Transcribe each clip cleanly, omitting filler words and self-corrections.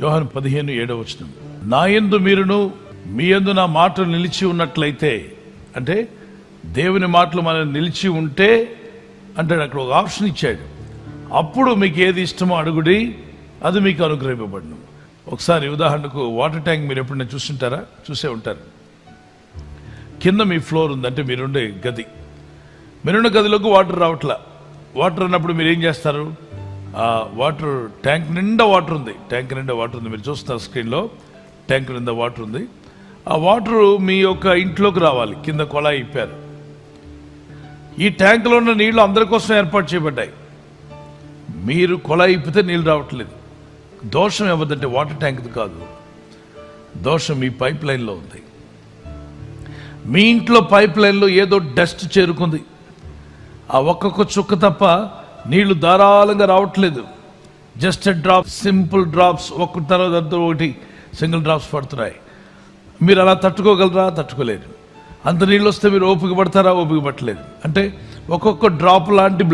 యోహాను 15:7 నా యందు మీరును మీ యందు నా మాటలు నిలిచి ఉన్నట్లయితే, అంటే దేవుని మాటలు మనం నిలిచి ఉంటే అంటాడు. అక్కడ ఒక ఆప్షన్ ఇచ్చాడు. అప్పుడు మీకు ఏది ఇష్టమో అడుగుడి, అది మీకు అనుగ్రహింపబడును. ఒకసారి ఉదాహరణకు వాటర్ ట్యాంక్ మీరు ఎప్పుడైనా చూస్తుంటారా? చూసే ఉంటారు. కింద మీ ఫ్లోర్ ఉంది, అంటే మీరుండే గది, మీరున్న గదిలోకి వాటర్ రావట్లా. వాటర్ అన్నప్పుడు మీరు ఏం చేస్తారు? ఆ వాటర్ ట్యాంక్ నిండా వాటర్ ఉంది, మీరు చూస్తున్నారు స్క్రీన్లో. ట్యాంక్ నిండా వాటర్ ఉంది. ఆ వాటర్ మీ యొక్క ఇంట్లోకి రావాలి. కింద కొళాయి ఇప్పారు. ఈ ట్యాంకులో ఉన్న నీళ్లు అందరి కోసం ఏర్పాటు చేయబడ్డాయి. మీరు కొళాయి ఇప్పితే నీళ్ళు రావట్లేదు. దోషం ఎవరిదంటే వాటర్ ట్యాంక్ది కాదు, దోషం మీ పైప్ లైన్లో ఉంది. మీ ఇంట్లో పైప్ లైన్లో ఏదో డస్ట్ చేరుకుంది. ఆ ఒక్కొక్క చుక్క తప్ప నీళ్లు ధారాళంగా రావట్లేదు. జస్ట్ డ్రాప్స్, సింపుల్ డ్రాప్స్, ఒక్క తర్వాత ఒకటి సింగిల్ డ్రాప్స్ పడుతున్నాయి. మీరు అలా తట్టుకోగలరా? తట్టుకోలేరు. అంత నీళ్ళు వస్తే మీరు ఓపిక పడతారా? ఓపిక పట్టలేదు. అంటే ఒక్కొక్క డ్రాప్ లాంటి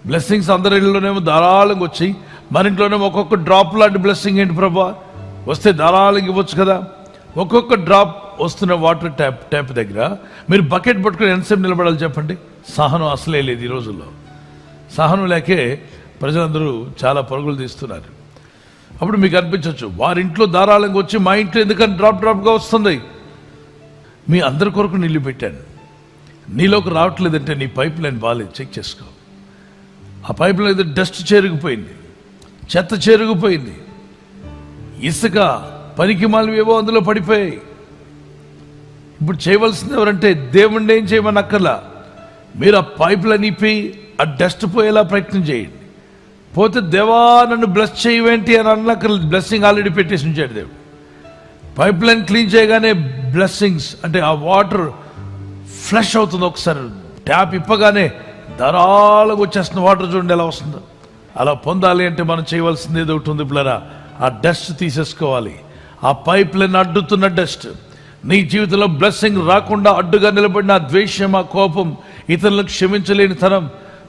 బ్లెస్సింగ్స్ అందరి ఇళ్ళలోనేమో ధారాళంగా వచ్చి, మన ఇంట్లోనేమో ఒక్కొక్క డ్రాప్ లాంటి బ్లెస్సింగ్. ఏంటి ప్రభా, వస్తే ధారాళంగా ఇవ్వచ్చు కదా. ఒక్కొక్క డ్రాప్ వస్తున్న వాటర్ ట్యాప్ దగ్గర మీరు బకెట్ పట్టుకుని ఎంతసేపు నిలబడాలి చెప్పండి? సహనం అసలే లేదు ఈ రోజుల్లో. సహనం లేకే ప్రజలందరూ చాలా పరుగులు తీస్తున్నారు. అప్పుడు మీకు అనిపించవచ్చు, వారింట్లో ధారాళంగా వచ్చి మా ఇంట్లో ఎందుకని డ్రాప్గా వస్తుంది? మీ అందరి కొరకు నీళ్లు పెట్టాను, నీలోకి రావట్లేదంటే నీ పైప్ లైన్ బాగాలేదు, చెక్ చేసుకో. ఆ పైప్ లైన్ డస్ట్ చేరుకుపోయింది, చెత్త చేరుకుపోయింది, ఇసుక పనికి మాలివేవో అందులో పడిపోయాయి. ఇప్పుడు చేయవలసింది ఎవరంటే దేవుణ్ణి ఏం చేయమని అక్కర్లా, మీరు ఆ పైప్ లైన్ ఇప్పి ఆ డస్ట్ పోయేలా ప్రయత్నం చేయండి. పోతే దేవా నన్ను బ్లెస్ చేయవేంటి అని అన్నక్కర్లేదు, బ్లెస్సింగ్ ఆల్రెడీ పెట్టేసి ఉంచాడు దేవుడు. పైప్ లైన్ క్లీన్ చేయగానే బ్లెస్సింగ్స్, అంటే ఆ వాటర్ ఫ్లష్ అవుతుంది. ఒకసారి ట్యాప్ ఇప్పగానే ధారాళంగా వచ్చేస్తున్న వాటర్ చూడండి ఎలా వస్తుందో. అలా పొందాలి అంటే మనం చేయవలసింది ఏదో ఒకటి ఉంది పిల్లరా, ఆ డస్ట్ తీసేసుకోవాలి. ఆ పైప్ లైన్ అడ్డుతున్న డస్ట్, నీ జీవితంలో బ్లెస్సింగ్ రాకుండా అడ్డుగా నిలబడిన ద్వేషం, ఆ కోపం, ఇతరులకు క్షమించలేని తనం,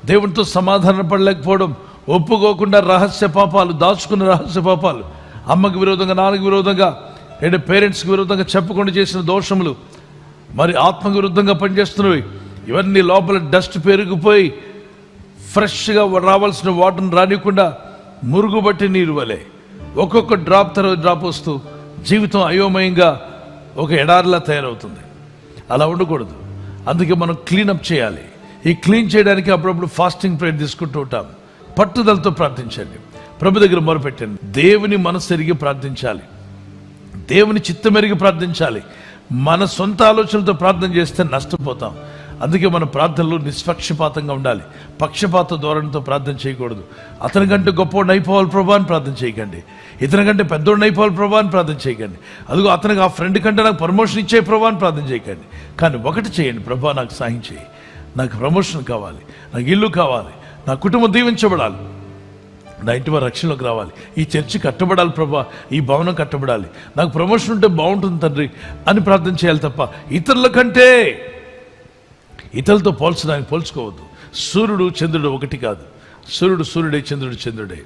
దేవునితో సమాధాన పడలేకపోవడం, ఒప్పుకోకుండా రహస్య పాపాలు, దాచుకున్న రహస్య పాపాలు, అమ్మకు విరోధంగా, నాన్నకు విరోధంగా, లేదా పేరెంట్స్కి విరోధంగా చెప్పకుండా చేసిన దోషములు, మరి ఆత్మకు విరుద్ధంగా పనిచేస్తున్నవి, ఇవన్నీ లోపల డస్ట్ పెరిగిపోయి ఫ్రెష్గా రావాల్సిన వాటర్ని రానికుండా మురుగుబట్టి నీరు వలె ఒక్కొక్క డ్రాప్ తర్వాత డ్రాప్ వస్తూ జీవితం అయోమయంగా ఒక ఎడారిలా తయారవుతుంది. అలా ఉండకూడదు. అందుకే మనం క్లీనప్ చేయాలి. ఈ క్లీన్ చేయడానికి అప్పుడప్పుడు ఫాస్టింగ్ ప్రేయర్ తీసుకుంటూ ఉంటాం. పట్టుదలతో ప్రార్థించండి, ప్రభు దగ్గర మొరపెట్టండి. దేవుని మనసు ఎరిగి ప్రార్థించాలి, దేవుని చిత్తమెరిగి ప్రార్థించాలి. మన సొంత ఆలోచనలతో ప్రార్థన చేస్తే నష్టపోతాం. అందుకే మన ప్రార్థనలు నిష్పక్షపాతంగా ఉండాలి. పక్షపాత ధోరణితో ప్రార్థన చేయకూడదు. అతని కంటే గొప్పవాడిని అయిపోవాలి ప్రభా అని ప్రార్థన చేయకండి. ఇతని కంటే పెద్దోడిని అయిపోవాలి ప్రభా అని ప్రార్థన చేయకండి. అదిగో అతనికి ఆ ఫ్రెండ్ కంటే నాకు ప్రమోషన్ ఇచ్చే ప్రభా అని ప్రార్థన చేయకండి. కానీ ఒకటి చేయండి, ప్రభా నాకు సాయం చేయి, నాకు ప్రమోషన్ కావాలి, నాకు ఇల్లు కావాలి, నా కుటుంబం దీవించబడాలి, నా ఇంటి వారి రక్షణలోకి రావాలి, ఈ చర్చి కట్టబడాలి ప్రభా, ఈ భవనం కట్టబడాలి, నాకు ప్రమోషన్ ఉంటే బాగుంటుంది తండ్రి అని ప్రార్థన చేయాలి తప్ప ఇతరుల కంటే, ఇతరులతో పోల్చుకోవద్దు. సూర్యుడు చంద్రుడు ఒకటి కాదు. సూర్యుడు సూర్యుడే, చంద్రుడు చంద్రుడే.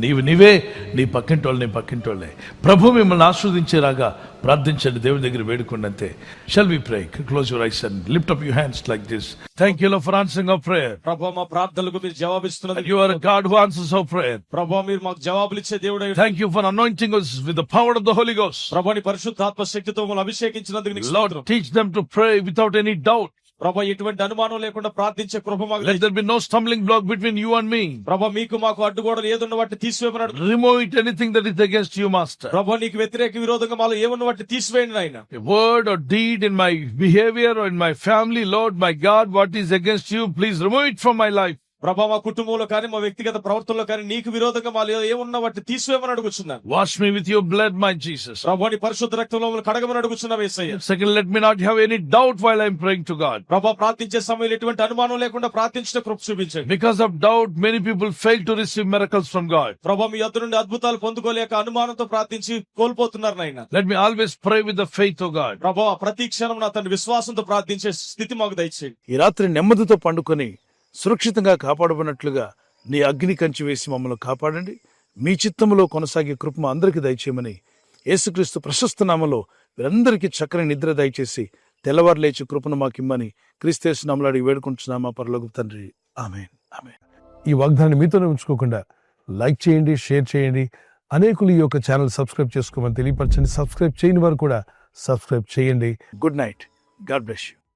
నీవే, నీ పక్కింటోళ్ళే. ప్రభు మిమ్మల్ని ఆస్వాదించేలాగా ప్రార్థించండి, దేవుని దగ్గర వేడుకోండి అంతే. Shall we pray? Close your eyes and lift up your hands like this. Thank you Lord for answering our prayer. ప్రభు మా ప్రార్థనలకు మీరు జవాబిస్తున్నారు. You are a God who answers our prayer. ప్రభు మీరు మాకు జవాబులు ఇచ్చే దేవుడై. Thank you for anointing us with the power of the Holy Ghost. ప్రభుని పరిశుద్ధాత్మ శక్తితో మమ్మల్ని అభిషేకించినందుకు నీకు Lord, స్తోత్రం. teach them to pray without any doubt. ప్రభు ఎటువంటి అనుమానం లేకుండా ప్రార్థించే కృప మాకు Let there be no stumbling block between you and me. ప్రభు మీకు మాకు అడ్డుగోడలు ఏదున్న వాటి తీసివేయమన్నాడు. Remove it, anything that is against you, Master. ప్రభు నీకు వ్యతిరేక విరోధంగా మాలో ఏమన్న వాటి తీసివేయండి నాయన. A word or deed in my behavior or in my family, Lord, my God, what is against you, please remove it from my life. ప్రభా మా కుటుంబంలో కానీ మా వ్యక్తిగత ప్రవర్తనలో కానీ నీకు విరోధంగా మాలో ఏమున్నా వాటిని తీసివేయమని అడుగుచున్నాను. Wash me with your blood, my Jesus. ప్రభా నీ పరిశుద్ధ రక్తంలో మమ్మల్ని కడగమని అడుగుచున్నాం యేసయ్య. Second, let me not have any doubt while I'm praying to God. ప్రభా ప్రార్థించే సమయంలో ఎటువంటి అనుమానం లేకుండా ప్రార్థించే కృప చూపించండి. Because of doubt, many people fail to receive miracles from God. ప్రభా మీ యొద్ద నుండి అద్భుతాలు పొందుకోలేక అనుమానంతో ప్రార్థించి కోల్పోతున్నారు నాయన. Let me always pray with the faith of God. ప్రభా ప్రతి క్షణం నా తండ్రి విశ్వాసంతో ప్రార్థించే స్థితి మాకు దయచేయండి. ఈ రాత్రి నెమ్మదితో పండుకొని సురక్షితంగా కాపాడబడినట్లుగా నీ అగ్ని కంచి వేసి మమ్మల్ని కాపాడండి. మీ చిత్తములో కొనసాగే కృప మా అందరికీ దయచేయమని యేసుక్రీస్తు ప్రశస్త నామములో వీరందరికీ చక్కని నిద్ర దయచేసి తెల్లవారు లేచి కృపను మాకిమ్మని క్రీస్తు నామములో అడిగి వేడుకుంటున్నామా పరలోకపు తండ్రి. ఆమేన్. ఆమేన్. ఈ వాగ్దాన్ని మీతోనే ఉంచుకోకుండా లైక్ చేయండి, షేర్ చేయండి. అనేకులు ఈ యొక్క ఛానల్ సబ్స్క్రైబ్ చేసుకోమని తెలియపరచండి. సబ్స్క్రైబ్ చేయని వారు కూడా సబ్స్క్రైబ్ చేయండి. Good night. God bless you.